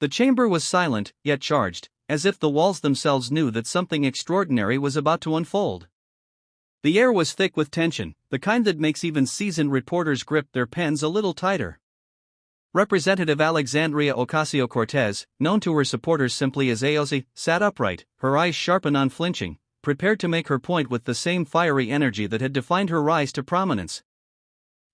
The chamber was silent, yet charged, as if the walls themselves knew that something extraordinary was about to unfold. The air was thick with tension, the kind that makes even seasoned reporters grip their pens a little tighter. Representative Alexandria Ocasio-Cortez, known to her supporters simply as AOC, sat upright, her eyes sharp and unflinching, prepared to make her point with the same fiery energy that had defined her rise to prominence.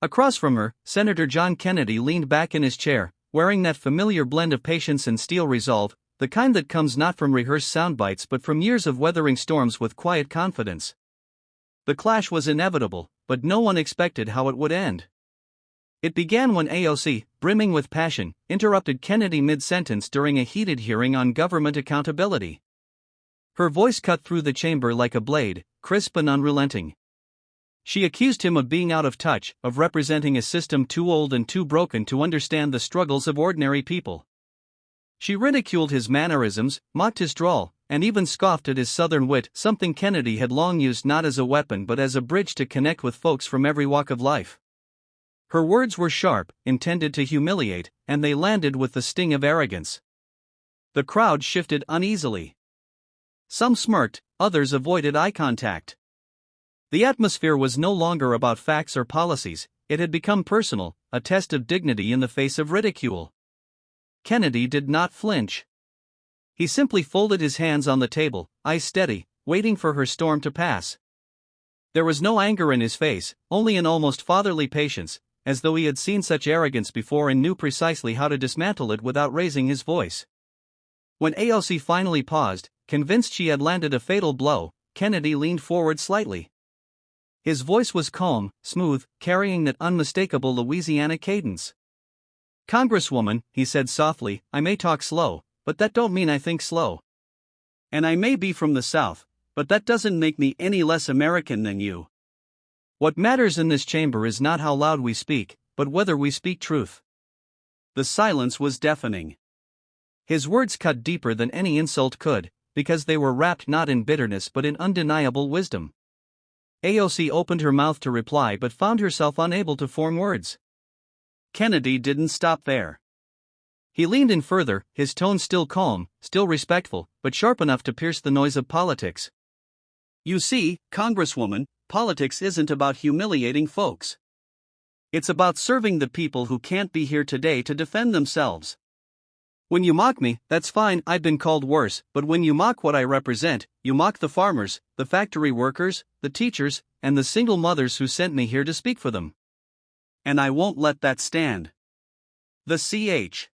Across from her, Senator John Kennedy leaned back in his chair, wearing that familiar blend of patience and steel resolve, the kind that comes not from rehearsed soundbites but from years of weathering storms with quiet confidence. The clash was inevitable, but no one expected how it would end. It began when AOC, brimming with passion, interrupted Kennedy mid-sentence during a heated hearing on government accountability. Her voice cut through the chamber like a blade, crisp and unrelenting. She accused him of being out of touch, of representing a system too old and too broken to understand the struggles of ordinary people. She ridiculed his mannerisms, mocked his drawl, and even scoffed at his southern wit, something Kennedy had long used not as a weapon but as a bridge to connect with folks from every walk of life. Her words were sharp, intended to humiliate, and they landed with the sting of arrogance. The crowd shifted uneasily. Some smirked, others avoided eye contact. The atmosphere was no longer about facts or policies, it had become personal, a test of dignity in the face of ridicule. Kennedy did not flinch. He simply folded his hands on the table, eyes steady, waiting for her storm to pass. There was no anger in his face, only an almost fatherly patience, as though he had seen such arrogance before and knew precisely how to dismantle it without raising his voice. When AOC finally paused, convinced she had landed a fatal blow, Kennedy leaned forward slightly. His voice was calm, smooth, carrying that unmistakable Louisiana cadence. "Congresswoman," he said softly, "I may talk slow, but that don't mean I think slow. And I may be from the South, but that doesn't make me any less American than you. What matters in this chamber is not how loud we speak, but whether we speak truth." The silence was deafening. His words cut deeper than any insult could, because they were wrapped not in bitterness but in undeniable wisdom. AOC opened her mouth to reply but found herself unable to form words. Kennedy didn't stop there. He leaned in further, his tone still calm, still respectful, but sharp enough to pierce the noise of politics. "You see, Congresswoman, politics isn't about humiliating folks. It's about serving the people who can't be here today to defend themselves. When you mock me, that's fine, I've been called worse, but when you mock what I represent, you mock the farmers, the factory workers, the teachers, and the single mothers who sent me here to speak for them. And I won't let that stand." The CH.